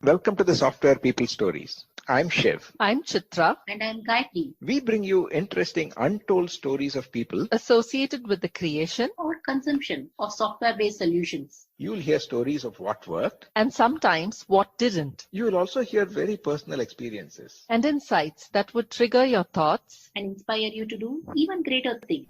Welcome to the Software People Stories. I'm Shiv. I'm Chitra. And I'm Gayatri. We bring you interesting, untold stories of people Associated with the creation Or consumption of software-based solutions. You'll hear stories of what worked, and sometimes what didn't, you will also hear very personal experiences. and insights that would trigger your thoughts And inspire you to do even greater things.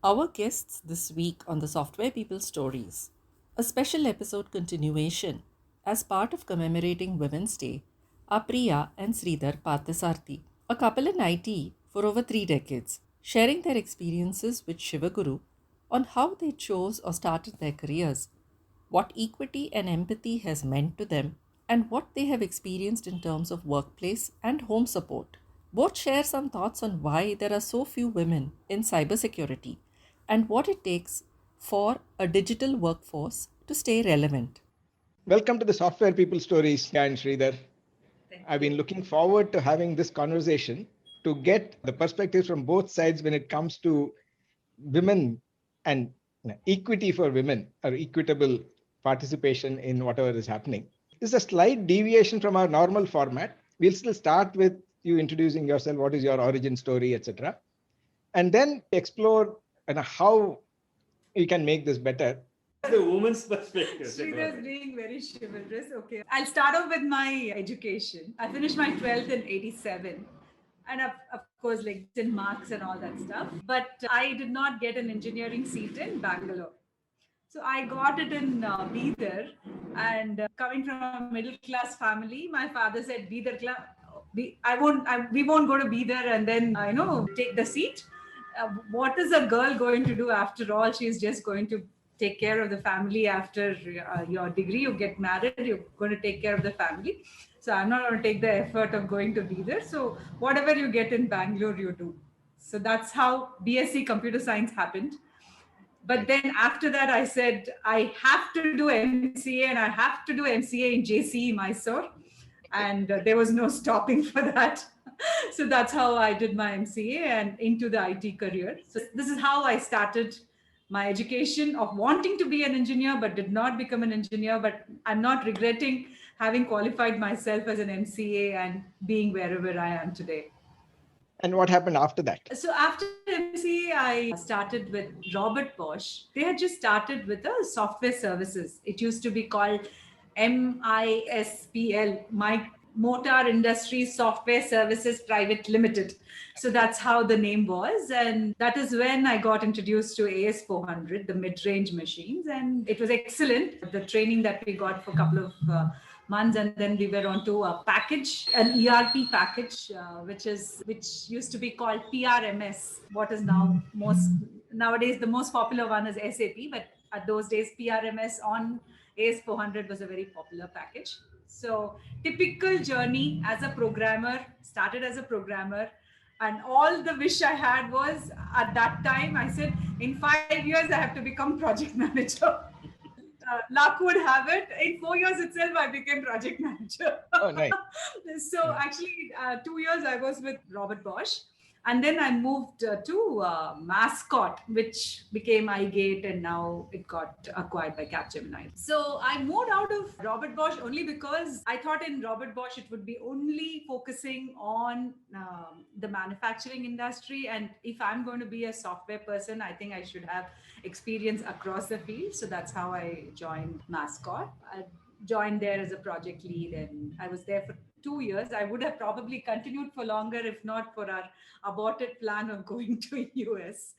Our guests this week on the Software People Stories, a special episode continuation as part of commemorating Women's Day, are Priya and Sridhar Parthasarathy, a couple in IT for over 3 decades, sharing their experiences with Sivaguru on how they chose or started their careers, what equity and empathy has meant to them, and what they have experienced in terms of workplace and home support. Both share some thoughts on why there are so few women in cybersecurity and what it takes for a digital workforce to stay relevant. Welcome to the Software People Stories, Priya and Sridhar. I've been looking forward to having this conversation to get the perspectives from both sides when it comes to women and equity for women or equitable participation in whatever is happening. This is a slight deviation from our normal format. We'll still start with you introducing yourself, what is your origin story, etc. And then explore how you can make this better. The woman's perspective. Sridhar's being very chivalrous. Okay. I'll start off with my education. I finished my 12th in 87. And of course, like in marks and all that stuff. But I did not get an engineering seat in Bangalore. So I got it in Bidar. And coming from a middle class family, my father said, Bidar class. We won't go to Bidar and then, take the seat. What is a girl going to do after all? She's just going to take care of the family after your degree. You get married, you're going to take care of the family. So I'm not going to take the effort of going to Bidar. So whatever you get in Bangalore, you do. So that's how BSc Computer Science happened. But then after that, I said, I have to do MCA and I have to do MCA in JCE Mysore. And there was no stopping for that. So that's how I did my MCA and into the IT career. So this is how I started my education of wanting to be an engineer, but did not become an engineer. But I'm not regretting having qualified myself as an MCA and being wherever I am today. And what happened after that? So after MCA, I started with Robert Bosch. They had just started with a software services. It used to be called MISPL, Motor Industry Software Services Private Limited. So that's how the name was. And that is when I got introduced to AS400, the mid-range machines. And it was excellent, the training that we got for a couple of months. And then we were onto a package, an ERP package, which used to be called PRMS. What is nowadays the most popular one is SAP. But at those days, PRMS on AS400 was a very popular package. So typical journey as a programmer, started as a programmer. And all the wish I had was at that time, I said, in 5 years, I have to become project manager. Luck would have it. In 4 years itself, I became project manager. Oh, nice. So actually, 2 years I was with Robert Bosch. And then I moved to Mascot, which became iGate, and now it got acquired by Capgemini. So I moved out of Robert Bosch only because I thought in Robert Bosch it would be only focusing on the manufacturing industry. And if I'm going to be a software person, I think I should have experience across the field. So that's how I joined Mascot. I joined there as a project lead, and I was there for 2 years. I would have probably continued for longer if not for our aborted plan of going to US.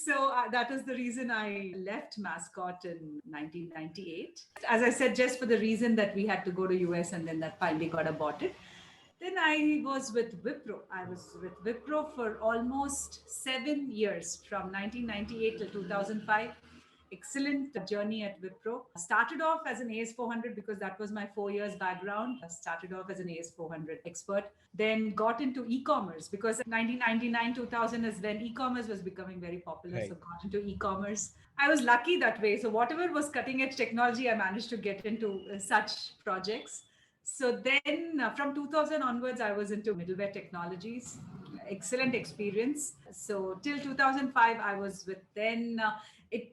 So that is the reason I left Mascot in 1998. As I said, just for the reason that we had to go to US and then that finally got aborted. Then I was with Wipro. I was with Wipro for almost 7 years, from 1998 till 2005. Excellent journey at Wipro. Started off as an AS400 because that was my 4 years background. Started off as an AS400 expert. Then got into e-commerce because 1999, 2000 is when e-commerce was becoming very popular. Right. So got into e-commerce. I was lucky that way. So whatever was cutting edge technology, I managed to get into such projects. So then from 2000 onwards, I was into middleware technologies. Excellent experience. So till 2005, I was with then.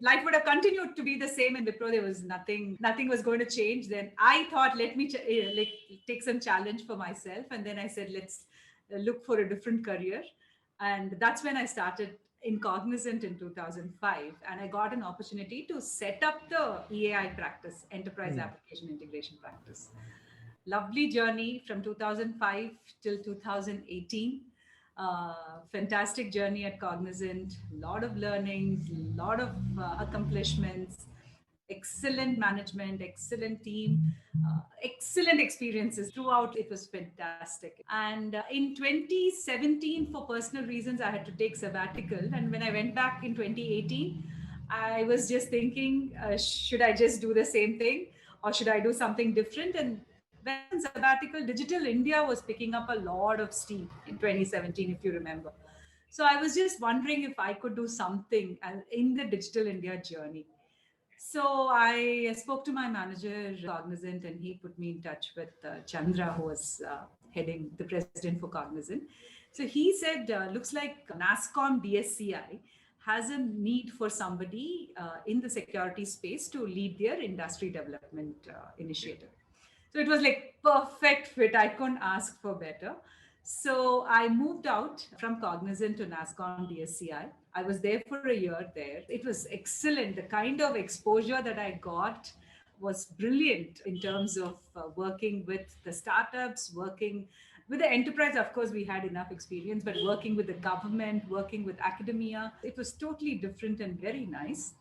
Life would have continued to be the same in Wipro. There was nothing was going to change. Then I thought, let me take some challenge for myself. And then I said, let's look for a different career. And that's when I started in Cognizant in 2005. And I got an opportunity to set up the EAI practice, Enterprise Application Integration practice. Lovely journey from 2005 till 2018. Fantastic journey at Cognizant, a lot of learnings, a lot of accomplishments, excellent management, excellent team, excellent experiences throughout. It was fantastic. And in 2017, for personal reasons, I had to take sabbatical. And when I went back in 2018, I was just thinking, should I just do the same thing or should I do something different? And when I was in sabbatical, Digital India was picking up a lot of steam in 2017, if you remember. So I was just wondering if I could do something in the Digital India journey. So I spoke to my manager, Cognizant, and he put me in touch with Chandra, who was heading the president for Cognizant. So he said, looks like NASSCOM DSCI has a need for somebody in the security space to lead their industry development initiative. So it was like perfect fit. I couldn't ask for better. So I moved out from Cognizant to NASSCOM DSCI. I was there for a year there. It was excellent. The kind of exposure that I got was brilliant in terms of working with the startups, working with the enterprise. Of course, we had enough experience, but working with the government, working with academia, it was totally different and very nice.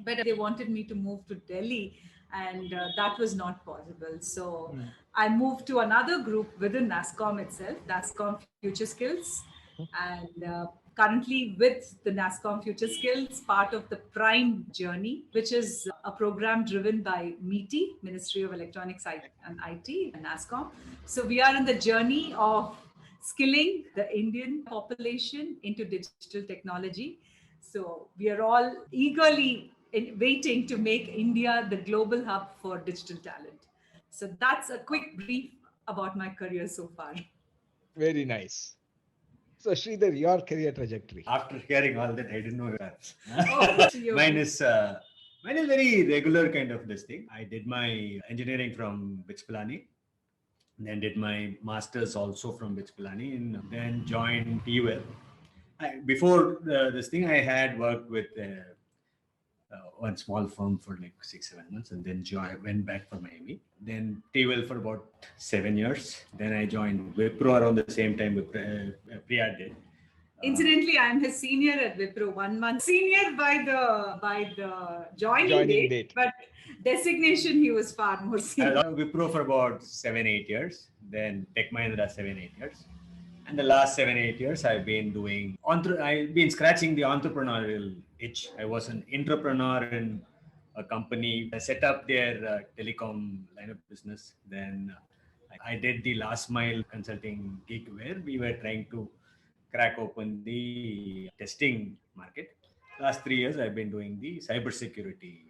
But they wanted me to move to Delhi, and that was not possible. So I moved to another group within NASSCOM itself, NASSCOM Future Skills, and currently with the NASSCOM Future Skills, part of the Prime Journey, which is a program driven by MeitY, Ministry of Electronics and IT, and NASSCOM. So we are in the journey of skilling the Indian population into digital technology. So we are all eagerly waiting to make India the global hub for digital talent. So that's a quick brief about my career so far. Very nice. So Sridhar, your career trajectory. After hearing all that, I didn't know that. Oh, mine is very regular kind of this thing. I did my engineering from BITS Pilani, then did my masters also from BITS Pilani, and then joined TUL. Before this thing, I had worked with one small firm for like 6-7 months, and then went back for my ME. Then TUL for about 7 years. Then I joined Wipro around the same time Priya did. Incidentally, I'm his senior at Wipro, 1 month senior by the joining date, but designation he was far more senior. Wipro for about 7-8 years, then Tech Mahindra 7-8 years. And the last 7-8 years, I've been doing, I've been scratching the entrepreneurial itch. I was an entrepreneur in a company. I set up their telecom line of business. Then I did the last mile consulting gig where we were trying to crack open the testing market. Last 3 years, I've been doing the cybersecurity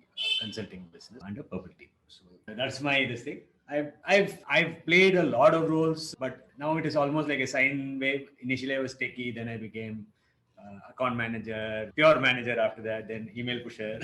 consulting business under Purple Team. So that's this thing. I've played a lot of roles, but now it is almost like a sine wave. Initially, I was techie, then I became account manager, pure manager after that, then email pusher.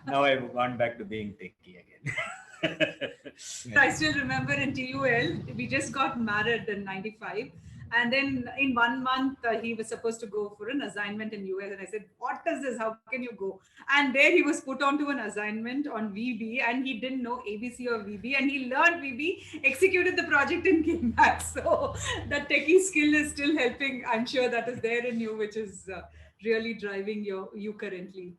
Now I've gone back to being techie again. I still remember in TUL, we just got married in 95. And then in 1 month, he was supposed to go for an assignment in US. And I said, what is this? How can you go? And there he was put onto an assignment on VB, and he didn't know ABC or VB. And he learned VB, executed the project, and came back. So that techie skill is still helping. I'm sure that is there in you, which is really driving you currently.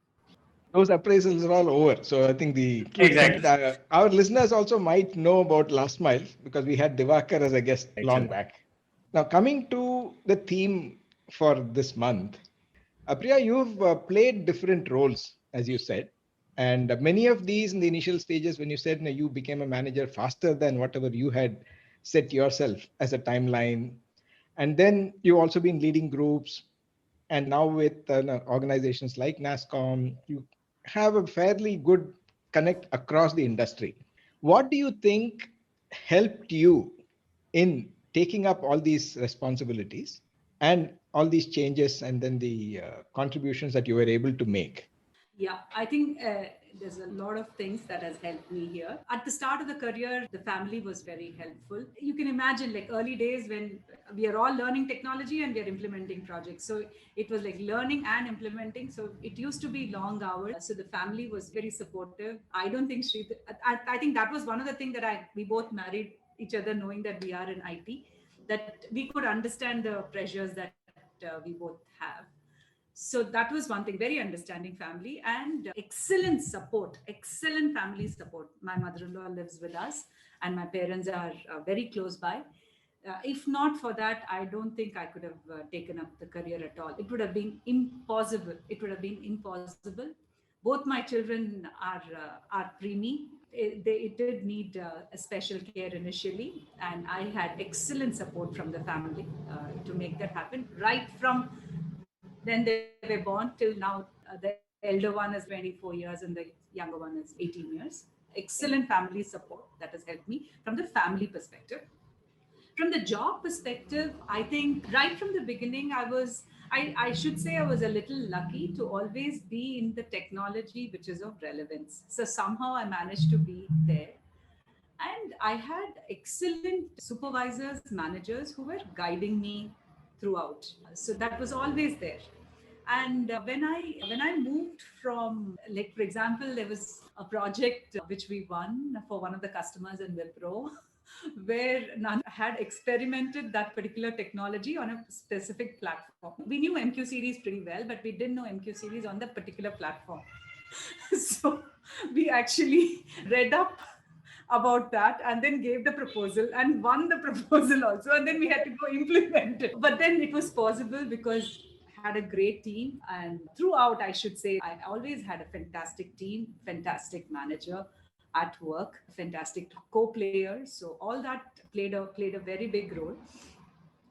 Those appraisals are all over. So I think Exactly. Our listeners also might know about Last Mile because we had Divakar as a guest long back. Now, coming to the theme for this month, Priya, you've played different roles, as you said. And many of these in the initial stages, when you said you became a manager faster than whatever you had set yourself as a timeline. And then you've also been leading groups. And now with organizations like NASSCOM, you have a fairly good connect across the industry. What do you think helped you in taking up all these responsibilities and all these changes and then the contributions that you were able to make? Yeah, I think there's a lot of things that has helped me here. At the start of the career, the family was very helpful. You can imagine like early days when we are all learning technology and we are implementing projects. So it was like learning and implementing. So it used to be long hours. So the family was very supportive. I don't think I think that was one of the things that we both married each other knowing that we are in IT, that we could understand the pressures that we both have. So that was one thing, very understanding family and excellent family support. My mother-in-law lives with us and my parents are very close by. If not for that, I don't think I could have taken up the career at all. It would have been impossible. Both my children are preemie. It did need a special care initially, and I had excellent support from the family to make that happen right from then they were born till now. The elder one is 24 years and the younger one is 18 years. Excellent family support that has helped me from the family perspective. From the job perspective, I think right from the beginning, I should say I was a little lucky to always be in the technology which is of relevance. So somehow I managed to be there. And I had excellent supervisors, managers who were guiding me throughout. So that was always there. And when I moved from, like, for example, there was a project which we won for one of the customers in Wipro, where none had experimented that particular technology on a specific platform. We knew MQ series pretty well, but we didn't know MQ series on the particular platform. So we actually read up about that and then gave the proposal and won the proposal also, and then we had to go implement it. But then it was possible because I had a great team, and throughout, I should say, I always had a fantastic team, fantastic manager at work, fantastic co-players. So all that played a very big role.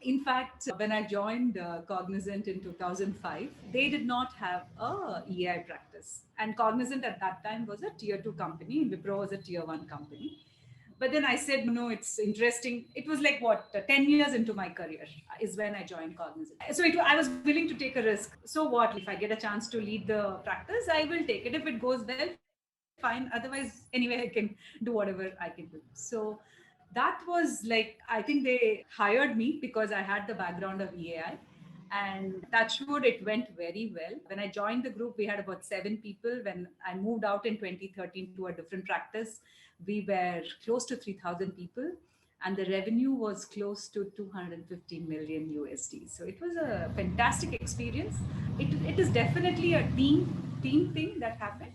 In fact, when I joined Cognizant in 2005, they did not have a EI practice. And Cognizant at that time was a tier 2 company, and Wipro was a tier 1 company. But then I said, no, it's interesting. It was like 10 years into my career is when I joined Cognizant. So I was willing to take a risk. So what? If I get a chance to lead the practice, I will take it. If it goes well, fine. Otherwise, anyway, I can do whatever I can do. So that was like, I think they hired me because I had the background of EAI. And touchwood, it went very well. When I joined the group, we had about 7 people. When I moved out in 2013 to a different practice, we were close to 3,000 people. And the revenue was close to 250 million USD. So it was a fantastic experience. It is definitely a team thing that happened.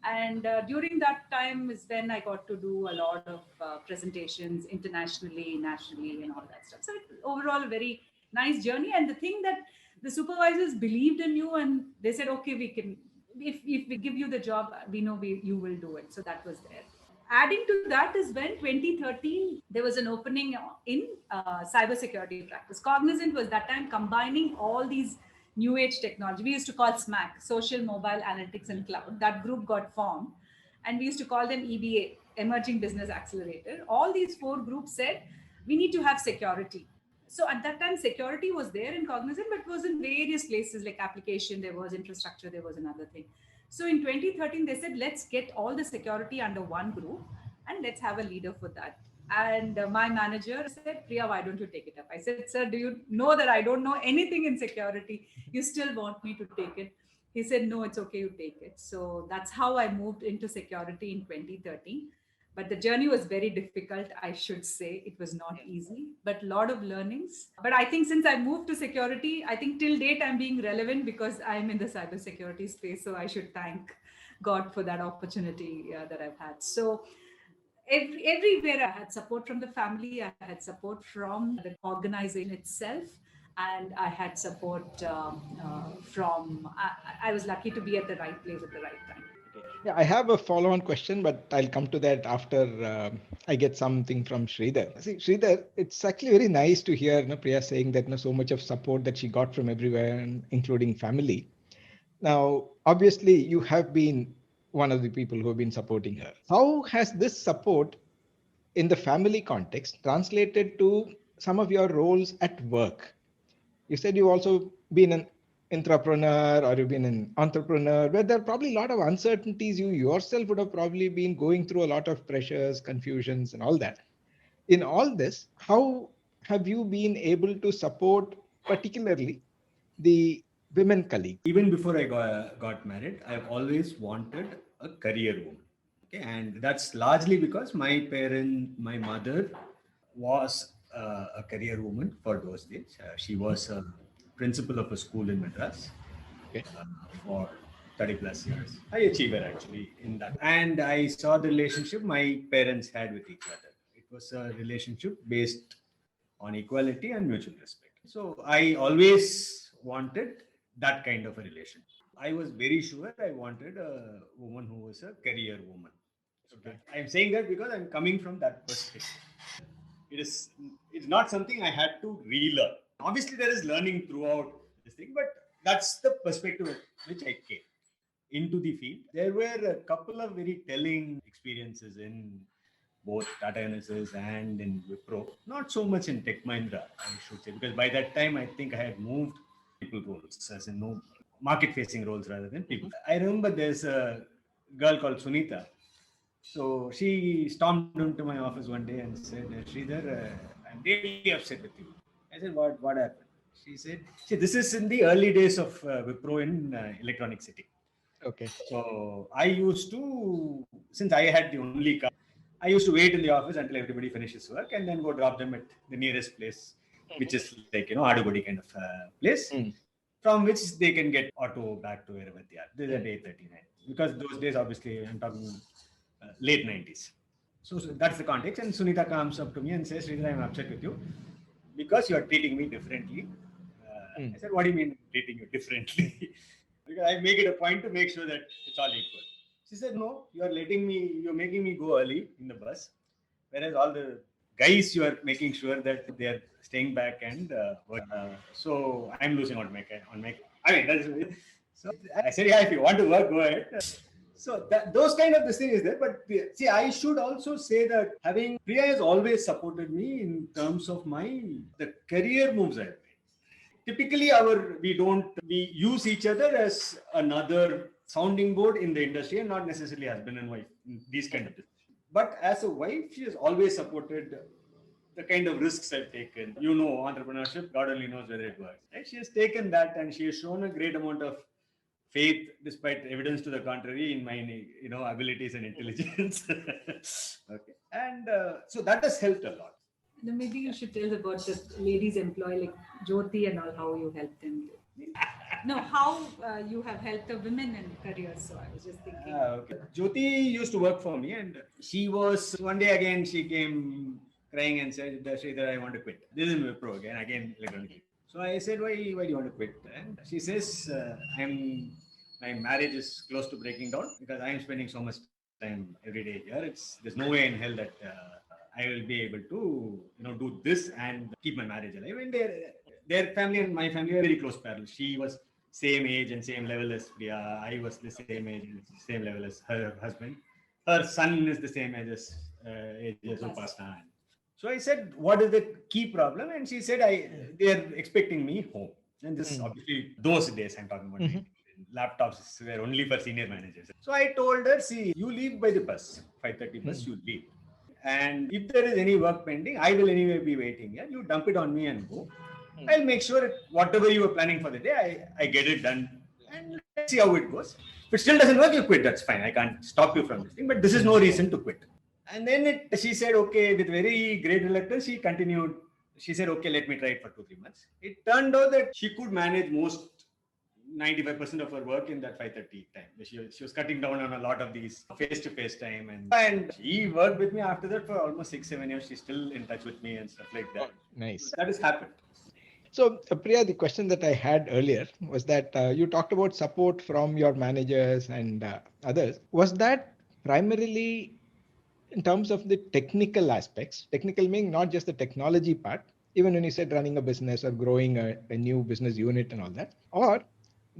And during that time is when I got to do a lot of presentations internationally, nationally, and all that stuff. So overall, a very nice journey. And the thing that the supervisors believed in you, and they said, okay, we can, if we give you the job, we know you will do it. So that was there. Adding to that is when 2013, there was an opening in cybersecurity practice. Cognizant was that time combining all these new age technology. We used to call SMAC, Social Mobile Analytics and Cloud. That group got formed, and we used to call them EBA, Emerging Business Accelerator. All these 4 groups said, we need to have security. So at that time, security was there in Cognizant, but it was in various places like application, there was infrastructure, there was another thing. So in 2013, they said, let's get all the security under one group and let's have a leader for that. And my manager said, Priya, why don't you take it up? I said, sir, do you know that I don't know anything in security? You still want me to take it? He said, no, it's okay, you take it. So that's how I moved into security in 2013. But the journey was very difficult, I should say. It was not easy, but a lot of learnings. But I think since I moved to security, I think till date I'm being relevant because I'm in the cybersecurity space. So I should thank God for that opportunity that I've had. So everywhere I had support from the family, I had support from the organization itself, and I had support I was lucky to be at the right place at the right time. Yeah, I have a follow-on question, but I'll come to that after I get something from Sridhar. See, Sridhar, it's actually very nice to hear Priya saying that so much of support that she got from everywhere, including family. Now, obviously, you have been one of the people who have been supporting her. How has this support in the family context translated to some of your roles at work? You said you've also been an entrepreneur or you've been an entrepreneur, where there are probably a lot of uncertainties. You yourself would have probably been going through a lot of pressures, confusions, and all that. In all this, how have you been able to support particularly the women colleagues? Even before I got married, I've always wanted a career woman. Okay, and that's largely because my mother was a career woman for those days. She was a principal of a school in Madras Okay. for 30 plus years. High achiever actually in that. And I saw the relationship my parents had with each other. It was a relationship based on equality and mutual respect. So I always wanted that kind of a relation. I was very sure I wanted a woman who was a career woman. Okay. I'm saying that because I'm coming from that perspective. It is it's not something I had to relearn. Obviously, there is learning throughout this thing, but that's the perspective at which I came into the field. There were a couple of very telling experiences in both Tata Unisys and in Wipro. Not so much in Tech Mahindra, I should say, because by that time I think I had moved people roles, as in no market-facing roles rather than people. I remember there's a girl called Sunita. So she stormed into my office one day and said, Sridhar, I'm really upset with you. I said, what happened? She said, see, this is in the early days of Wipro in Electronic City. Okay. So I used to, since I had the only car, I used to wait in the office until everybody finishes work and then go drop them at the nearest place, which is like, Adugodi kind of place, from which they can get auto back to wherever they are. This is at 8:39. Because those days, obviously, I'm talking late 90s. So that's the context. And Sunita comes up to me and says, Sridhar, I'm upset with you because you are treating me differently. I said, what do you mean treating you differently? Because I make it a point to make sure that it's all equal. She said, no, you're making me go early in the bus. Whereas all the guys, you are making sure that they are staying back and work. So I'm losing on my, I mean, that's, so I said, yeah, if you want to work, go ahead. So those kind of this thing is there. But see, I should also say that having Priya has always supported me in terms of the career moves I've made. Typically, we use each other as another sounding board in the industry and not necessarily husband and wife in these kind of decisions. But as a wife, she has always supported the kind of risks I've taken. Entrepreneurship, God only knows whether it works. Right? She has taken that and she has shown a great amount of faith, despite evidence to the contrary, in my abilities and intelligence. Okay, and so that has helped a lot. Then maybe you should tell about the ladies employee like Jyoti and all, how you help them. No, how you have helped the women in careers. So I was just thinking. Okay. Jyoti used to work for me, and she was one day again. She came crying and said, "Sridhar, I want to quit." This is Wipro again electronically. So I said, why do you want to quit? And she says, my marriage is close to breaking down because I am spending so much time every day here. There's no way in hell that I will be able to, do this and keep my marriage alive. And their family and my family are very close parallel. She was same age and same level as Priya. I was the same age and same level as her husband. Her son is the same age as Upasna. So I said, what is the key problem? And she said, they are expecting me home. And this obviously, those days I'm talking about, laptops were only for senior managers. So I told her, see, you leave by the bus, 5:30 bus, you leave. And if there is any work pending, I will anyway be waiting here. You dump it on me and go. I'll make sure whatever you were planning for the day, I get it done. And let's see how it goes. If it still doesn't work, you quit. That's fine. I can't stop you from this thing. But this is no reason to quit. And then she said, okay, with very great reluctance, she continued. She said, okay, let me try it for 2-3 months. It turned out that she could manage most 95% of her work in that 5:30 time. She was cutting down on a lot of these face-to-face time. And she worked with me after that for almost 6-7 years. She's still in touch with me and stuff like that. Oh, nice. That has happened. So, Priya, the question that I had earlier was that you talked about support from your managers and others. Was that primarily in terms of the technical aspects? Technical meaning not just the technology part, even when you said running a business or growing a new business unit and all that? Or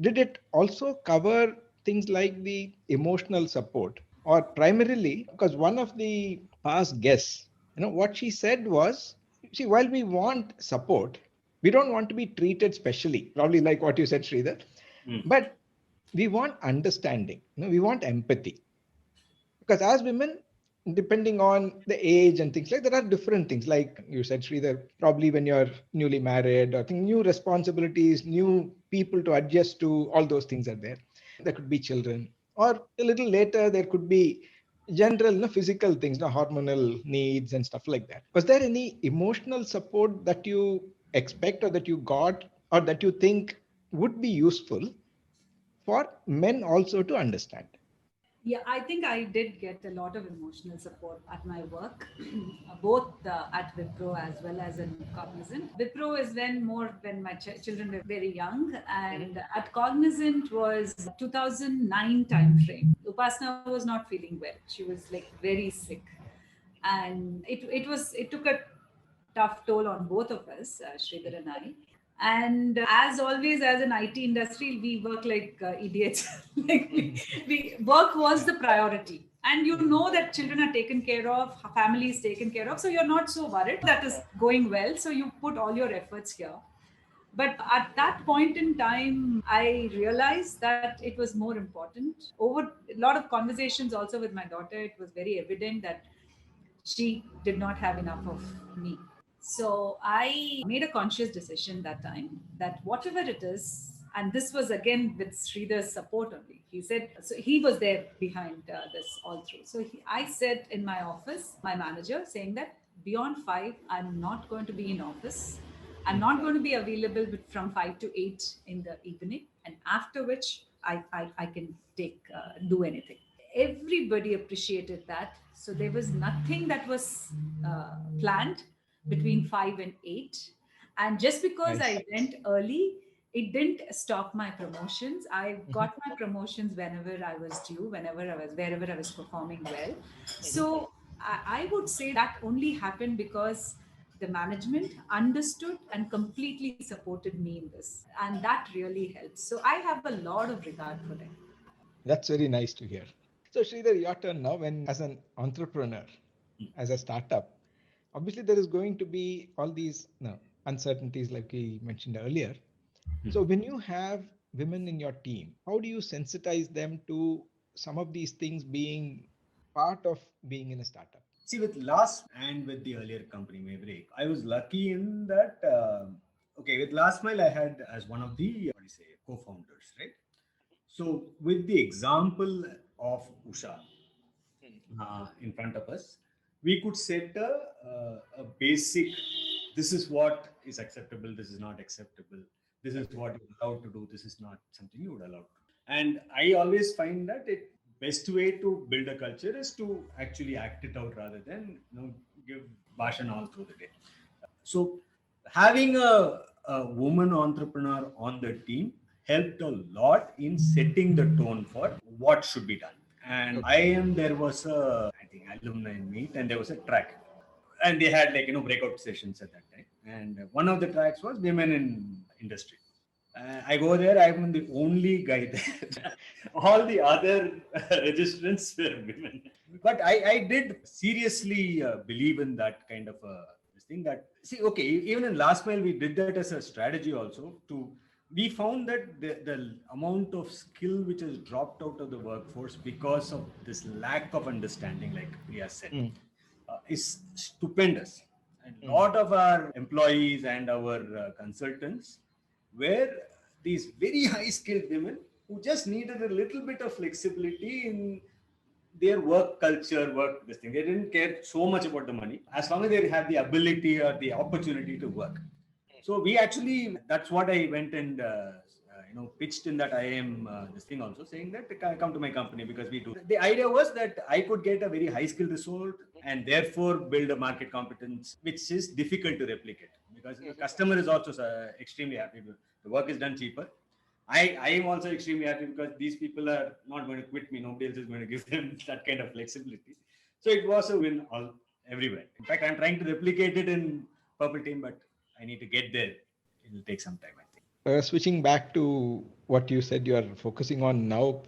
did it also cover things like the emotional support? Or primarily, because one of the past guests What she said was, see, while we want support, we don't want to be treated specially, probably like what you said, Sridhar, but we want understanding. We want empathy. Because as women, depending on the age and things like, there are different things. Like you said, Sridhar, probably when you're newly married, or think new responsibilities, new people to adjust to, all those things are there. There could be children, or a little later there could be general physical things, hormonal needs and stuff like that. Was there any emotional support that you expect, or that you got, or that you think would be useful for men also to understand? Yeah, I think I did get a lot of emotional support at my work, both at Wipro as well as in Cognizant. Wipro is when my children were very young, and at Cognizant was 2009 timeframe. Upasna was not feeling well; she was like very sick, and it took a tough toll on both of us, Sridhar and I. And as always, as an IT industry, we work like idiots. Like work was the priority. And you know that children are taken care of, family is taken care of. So you're not so worried that is going well. So you put all your efforts here. But at that point in time, I realized that it was more important. Over a lot of conversations also with my daughter, it was very evident that she did not have enough of me. So I made a conscious decision that time that whatever it is, and this was again with Sridhar's support only. He said, so he was there behind this all through. So I said in my office, my manager saying that beyond 5, I'm not going to be in office. I'm not going to be available from 5 to 8 in the evening, and after which I can do anything. Everybody appreciated that. So there was nothing that was planned between 5 and 8. And just because Nice. I went early, it didn't stop my promotions. I got my promotions whenever I was due, wherever I was performing well. So I would say that only happened because the management understood and completely supported me in this. And that really helps. So I have a lot of regard for them. That's very nice to hear. So, Sridhar, your turn now. When, as an entrepreneur, as a startup, obviously there is going to be all these uncertainties, like we mentioned earlier. So, when you have women in your team, how do you sensitize them to some of these things being part of being in a startup? See, with last and with the earlier company, Maverick, I was lucky in that. Okay, with Last Mile, I had as one of the what do you say co-founders, right? So, with the example of Usha in front of us, we could set a basic. This is what is acceptable. This is not acceptable. This is what you're allowed to do. This is not something you would allow to do. And I always find that it best way to build a culture is to actually act it out rather than give bhashan all through the day. So having a woman entrepreneur on the team helped a lot in setting the tone for what should be done. And there was I think alumni meet, and there was a track, and they had breakout sessions at that time. And one of the tracks was women in industry. I go there, I'm the only guy there. All the other registrants were women. But I did seriously believe in that kind of this thing that, see, okay, even in Last Mile, we did that as a strategy also. We found that the amount of skill which has dropped out of the workforce because of this lack of understanding, like Priya said, is stupendous. And a lot of our employees and our consultants were these very high skilled women who just needed a little bit of flexibility in their work culture, work this thing. They didn't care so much about the money as long as they have the ability or the opportunity to work. So we actually, that's what I went and pitched in that IIM this thing also, saying that come to my company because we do. The idea was that I could get a very high skill resource and therefore build a market competence, which is difficult to replicate because the customer is also extremely happy. The work is done cheaper. I am also extremely happy because these people are not going to quit me. Nobody else is going to give them that kind of flexibility. So it was a win all everywhere. In fact, I'm trying to replicate it in Purple Team, but I need to get there. It will take some time, I think. Switching back to what you said you are focusing on now,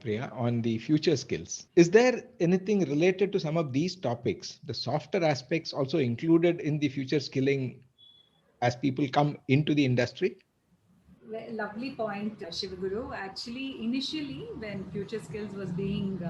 Priya, on the future skills. Is there anything related to some of these topics, the softer aspects also included in the future skilling as people come into the industry? Lovely point, Shivaguru. Actually, initially, when future skills was being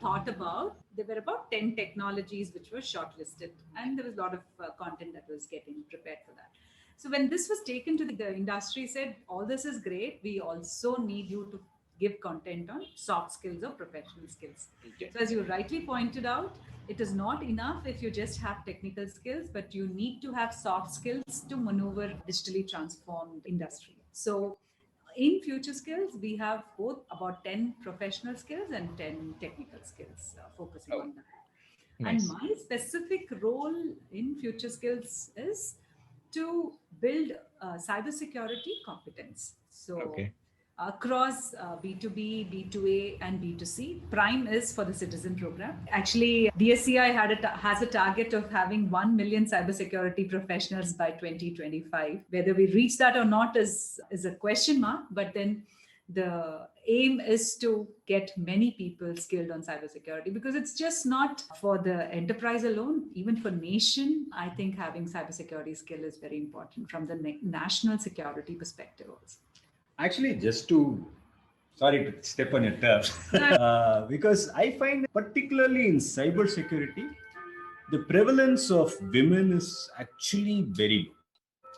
thought about, there were about 10 technologies which were shortlisted, and there was a lot of content that was getting prepared for that. So when this was taken to the industry, said all this is great. We also need you to give content on soft skills or professional skills. Okay. So as you rightly pointed out, it is not enough if you just have technical skills, but you need to have soft skills to maneuver digitally transformed industry. So in future skills, we have both about 10 professional skills and 10 technical skills, focusing on that. Nice. And my specific role in future skills is to build cybersecurity competence. So Okay. across B2B, B2A, and B2C. Prime is for the citizen program. Actually, DSCI has a target of having 1 million cybersecurity professionals by 2025. Whether we reach that or not is a question mark, but then the aim is to get many people skilled on cybersecurity, because it's just not for the enterprise alone. Even for nation, I think having cybersecurity skill is very important from the national security perspective also. Actually, sorry to step on your turf, because I find particularly in cybersecurity, the prevalence of women is actually very low.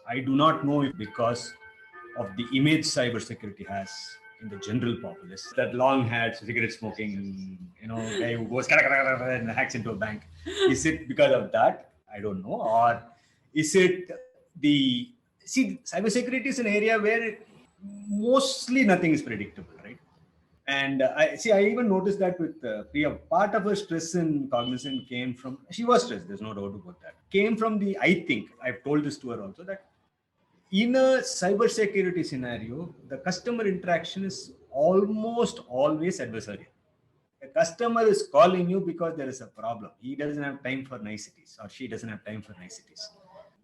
I do not know if because of the image cybersecurity has in the general populace, that long haired, cigarette smoking, guy who goes and hacks into a bank. Is it because of that? I don't know. Or is it cybersecurity is an area where mostly nothing is predictable, right? And I even noticed that with Priya, part of her stress in Cognizant came from, she was stressed, there's no doubt about that. Came from I think, I've told this to her also, that in a cybersecurity scenario, the customer interaction is almost always adversarial. The customer is calling you because there is a problem. He doesn't have time for niceties, or she doesn't have time for niceties.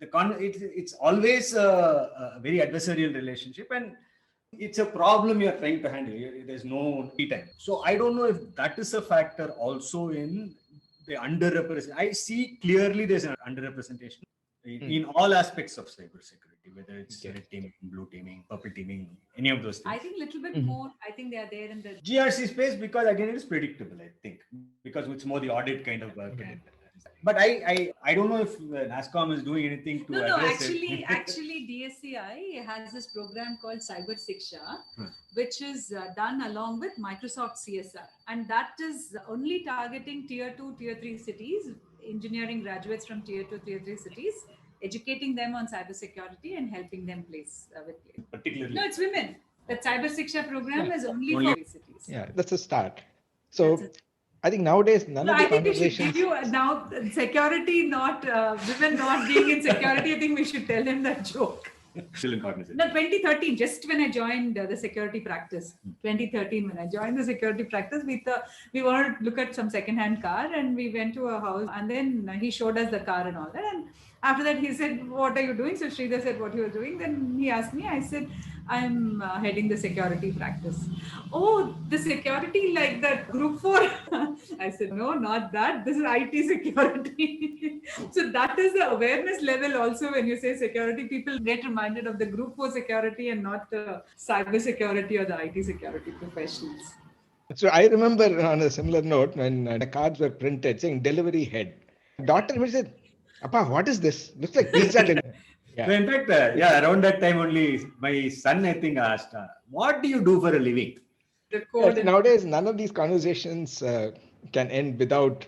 It's always a very adversarial relationship, and it's a problem you're trying to handle. There's no free time. So I don't know if that is a factor also in the underrepresentation. I see clearly there's an underrepresentation in all aspects of cybersecurity, whether it's red teaming, blue teaming, purple teaming, any of those things. I think a little bit more, I think they are there in the GRC space, because again, it is predictable, I think, because it's more the audit kind of work. But I don't know if NASSCOM is doing anything to address it. Actually, DSCI has this program called Cyber Siksha, which is done along with Microsoft CSR. And that is only targeting tier 2, tier 3 cities, engineering graduates from tier 2, tier 3 cities, educating them on cybersecurity and helping them place with play. Particularly. No, it's women. The Cyber Siksha program is only for cities. Yeah, that's a start. So I think nowadays none of the conversations. We should give you now security, not women not being in security. I think we should tell him that joke. Still in Cognizant. No, 2013, just when I joined the security practice. 2013, when I joined the security practice, we thought we wanted to look at some second-hand car, and we went to a house, and then he showed us the car and all that. And after that, he said, "What are you doing?" So Sridhar said, "What you are doing?" Then he asked me. I said, "I'm heading the security practice." "Oh, the security like that group 4?" I said, "No, not that. This is IT security." So that is the awareness level also. When you say security, people get reminded of the group 4 security and not the cyber security or the IT security professionals. So I remember on a similar note, when the cards were printed saying delivery head, daughter said, "Appa, what is this? Looks like pizza delivery." Yeah. So in fact, around that time only, my son, I think, asked, "What do you do for a living?" Nowadays, none of these conversations can end without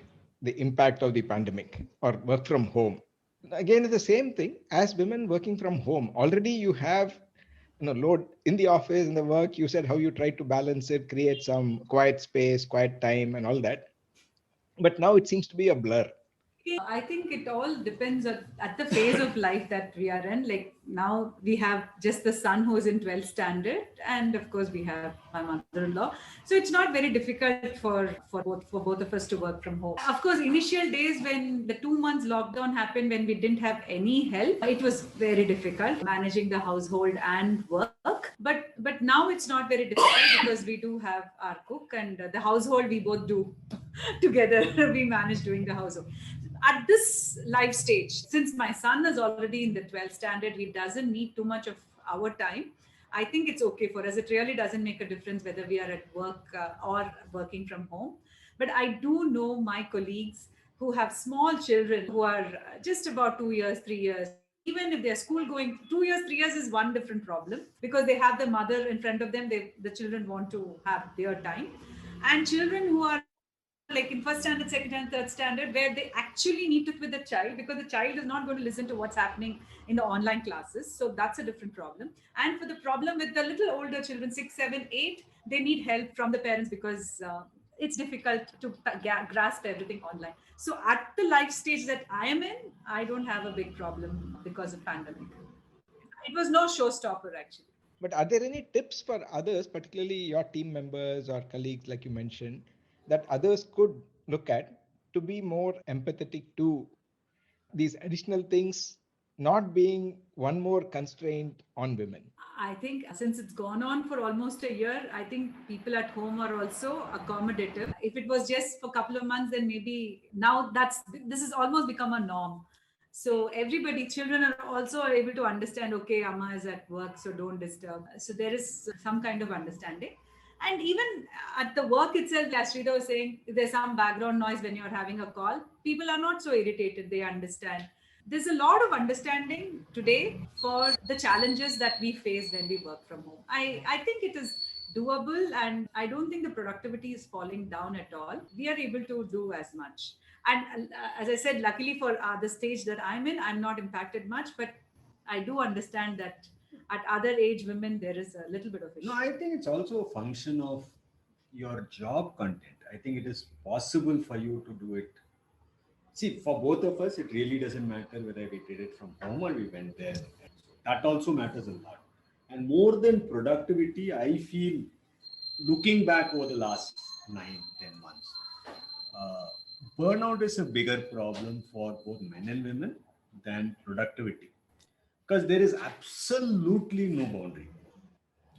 the impact of the pandemic or work from home. Again, it's the same thing as women working from home. Already you have load in the office, in the work. You said how you try to balance it, create some quiet space, quiet time and all that. But now it seems to be a blur. I think it all depends at the phase of life that we are in. Like now we have just the son who is in 12th standard, and of course we have my mother-in-law. So it's not very difficult for both of us to work from home. Of course, initial days when the 2 months lockdown happened, when we didn't have any help, it was very difficult managing the household and work. But now it's not very difficult because we do have our cook and the household we both do together. We manage doing the household at this life stage. Since my son is already in the 12th standard, he doesn't need too much of our time. I think it's okay for us. It really doesn't make a difference whether we are at work or working from home. But I do know my colleagues who have small children who are just about 2 years, 3 years. Even if they're school going, 2 years, 3 years is one different problem because they have the mother in front of them. The children want to have their time. And children who are like in first standard, second standard, third standard, where they actually need to sit with the child because the child is not going to listen to what's happening in the online classes. So that's a different problem. And for the problem with the little older children, 6, 7, 8, they need help from the parents because it's difficult to grasp everything online. So at the life stage that I am in, I don't have a big problem because of pandemic. It was no showstopper actually. But are there any tips for others, particularly your team members or colleagues, like you mentioned, that others could look at to be more empathetic to these additional things not being one more constraint on women? I think since it's gone on for almost a year, I think people at home are also accommodative. If it was just for a couple of months, then maybe now this has almost become a norm. So everybody, children are also able to understand, okay, Amma is at work, so don't disturb. So there is some kind of understanding. And even at the work itself, as Sridhar was saying, if there's some background noise when you're having a call, people are not so irritated. They understand. There's a lot of understanding today for the challenges that we face when we work from home. I think it is doable, and I don't think the productivity is falling down at all. We are able to do as much. And as I said, luckily for the stage that I'm in, I'm not impacted much, but I do understand that at other age women, there is a little bit of issue. No, I think it's also a function of your job content. I think it is possible for you to do it. See, for both of us, it really doesn't matter whether we did it from home or we went there. That also matters a lot. And more than productivity, I feel looking back over the last 9, 10 months, uh, burnout is a bigger problem for both men and women than productivity because there is absolutely no boundary.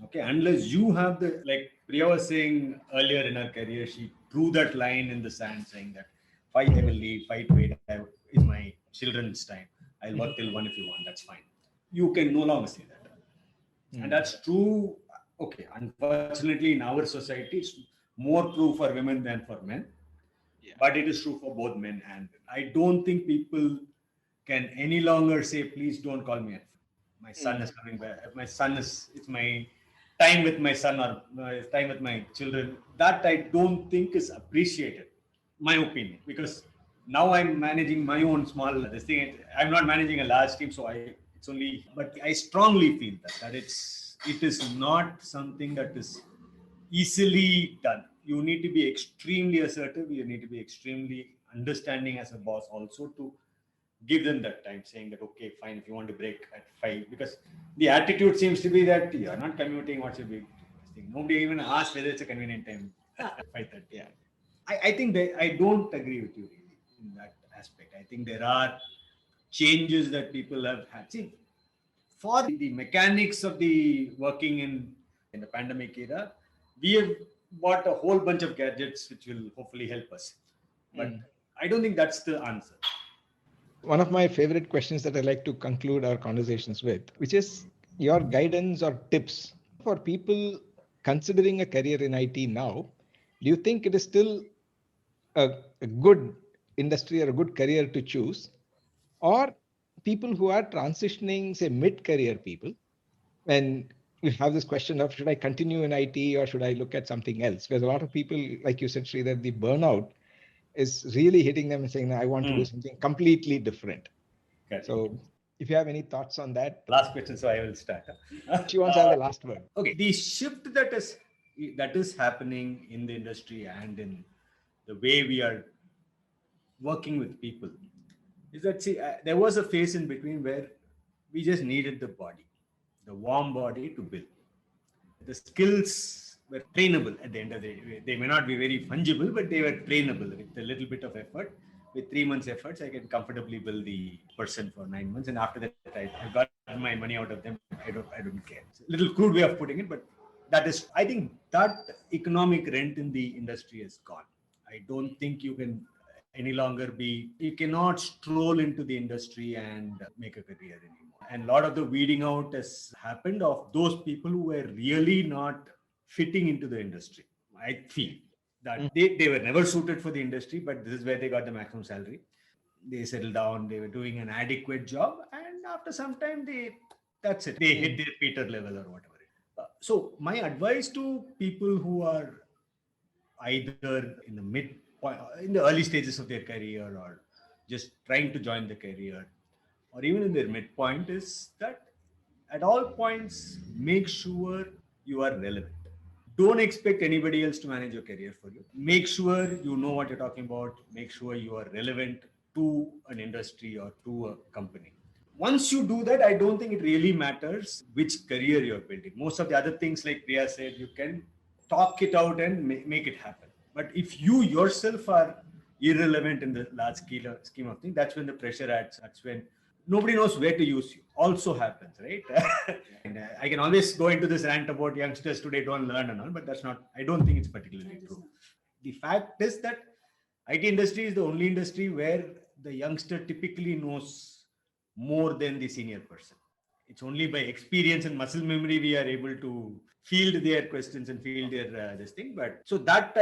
Okay, unless you have the, like Priya was saying earlier in her career, she drew that line in the sand saying that 5 I will leave, 5 to 8 is my children's time. I'll work till 1 if you want, that's fine. You can no longer say that. And that's true. Okay, unfortunately, in our society, it's more true for women than for men. Yeah. But it is true for both men and women. I don't think people can any longer say, please don't call me at my son is coming back. My son is, it's my time with my son or time with my children. That I don't think is appreciated, my opinion, because now I'm managing my own small this thing. I'm not managing a large team, so it's only. But I strongly feel that it is not something that is easily done. You need to be extremely assertive. You need to be extremely understanding as a boss also to give them that time, saying that, okay, fine, if you want to break at 5, because the attitude seems to be that you're not commuting, what's your big thing? Nobody even asked whether it's a convenient time, 5:30. Yeah. I think I don't agree with you really in that aspect. I think there are changes that people have had. See, for the mechanics of the working in the pandemic era, we have bought a whole bunch of gadgets which will hopefully help us. But I don't think that's the answer. One of my favorite questions that I like to conclude our conversations with, which is your guidance or tips for people considering a career in IT now. Do you think it is still a good industry or a good career to choose? Or people who are transitioning, say mid-career people, and you have this question of should I continue in IT or should I look at something else? Because a lot of people, like you said, Sridhar, the burnout is really hitting them and saying, I want to do something completely different. Okay. So if you have any thoughts on that. Last question, so I will start. She wants to have the last word. Okay, the shift that is happening in the industry and in the way we are working with people is that, see, there was a phase in between where we just needed the body, the warm body to build. The skills were trainable at the end of the day. They may not be very fungible, but they were trainable with a little bit of effort. With 3 months efforts, I can comfortably build the person for 9 months. And after that, I've got my money out of them. I don't care. It's a little crude way of putting it, but that is, I think that economic rent in the industry is gone. I don't think you can any longer you cannot stroll into the industry and make a career anymore. And a lot of the weeding out has happened of those people who were really not fitting into the industry. I feel that they were never suited for the industry, but this is where they got the maximum salary. They settled down, they were doing an adequate job, and after some time, that's it. They hit their Peter level or whatever. So my advice to people who are either in the early stages of their career or just trying to join the career or even in their midpoint is that at all points, make sure you are relevant. Don't expect anybody else to manage your career for you. Make sure you know what you're talking about. Make sure you are relevant to an industry or to a company. Once you do that, I don't think it really matters which career you're building. Most of the other things, like Priya said, you can talk it out and make it happen. But if you yourself are irrelevant in the large scheme of things, that's when the pressure adds. That's when nobody knows where to use you. Also happens, right? And I can always go into this rant about youngsters today don't learn and all, but that's not, I don't think it's particularly true. The fact is that IT industry is the only industry where the youngster typically knows more than the senior person. It's only by experience and muscle memory we are able to field their questions and field their this thing. But so that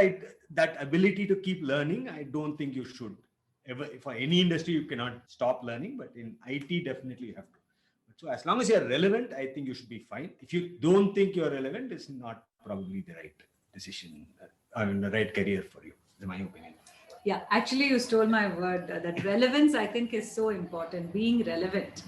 ability to keep learning, I don't think you should ever. For any industry, you cannot stop learning, but in IT, definitely you have to. So as long as you are relevant, I think you should be fine. If you don't think you are relevant, it's not probably the right decision. The right career for you, in my opinion. Yeah, actually, you stole my word. That relevance, I think, is so important, being relevant.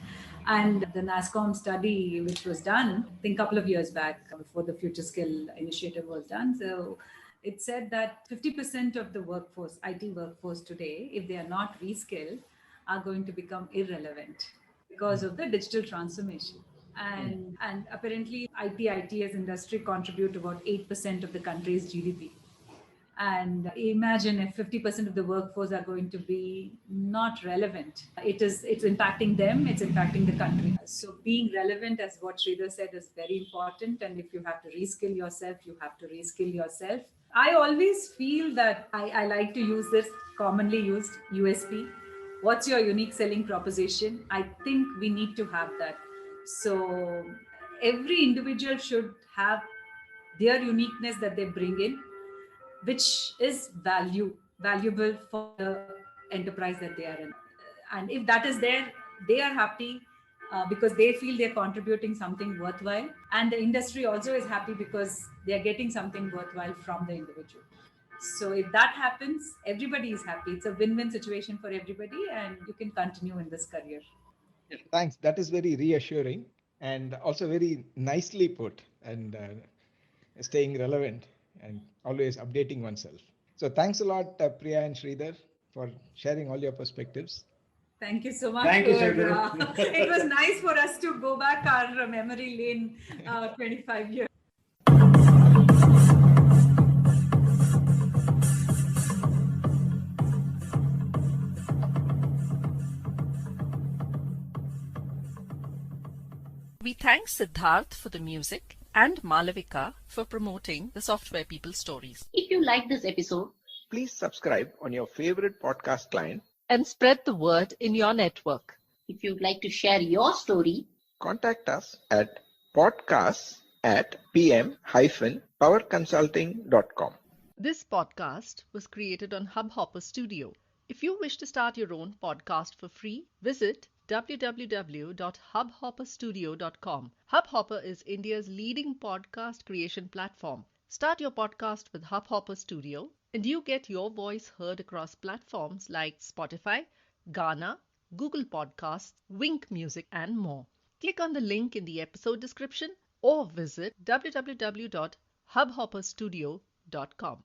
And the NASSCOM study, which was done, I think a couple of years back, before the Future Skill Initiative was done. So it said that 50% of the workforce, IT workforce today, if they are not reskilled, are going to become irrelevant because of the digital transformation. And apparently, ITS industry contribute about 8% of the country's GDP. And imagine if 50% of the workforce are going to be not relevant. It's impacting them, it's impacting the country. So being relevant, as what Sridhar said, is very important. And if you have to reskill yourself, you have to reskill yourself. I always feel that I like to use this commonly used USP. What's your unique selling proposition? I think we need to have that. So every individual should have their uniqueness that they bring in, which is valuable for the enterprise that they are in. And if that is there, they are happy because they feel they're contributing something worthwhile. And the industry also is happy because they're getting something worthwhile from the individual. So if that happens, everybody is happy. It's a win-win situation for everybody, and you can continue in this career. Thanks. That is very reassuring and also very nicely put, and staying relevant and always updating oneself. So thanks a lot, Priya and Sridhar, for sharing all your perspectives. Thank you so much. Thank you, Sivaguru. It was nice for us to go back our memory lane 25 years. We thank Siddharth for the music and Malavika for promoting the Software People Stories. If you like this episode, Please subscribe on your favorite podcast client. And spread the word in your network. if you'd like to share your story, Contact us at podcasts@pm-powerconsulting.com. This podcast was created on Hubhopper Studio. If you wish to start your own podcast for free, visit www.hubhopperstudio.com. Hubhopper is India's leading podcast creation platform. Start your podcast with Hubhopper Studio and you get your voice heard across platforms like Spotify, Gaana, Google Podcasts, Wink Music, and more. Click on the link in the episode description or visit www.hubhopperstudio.com.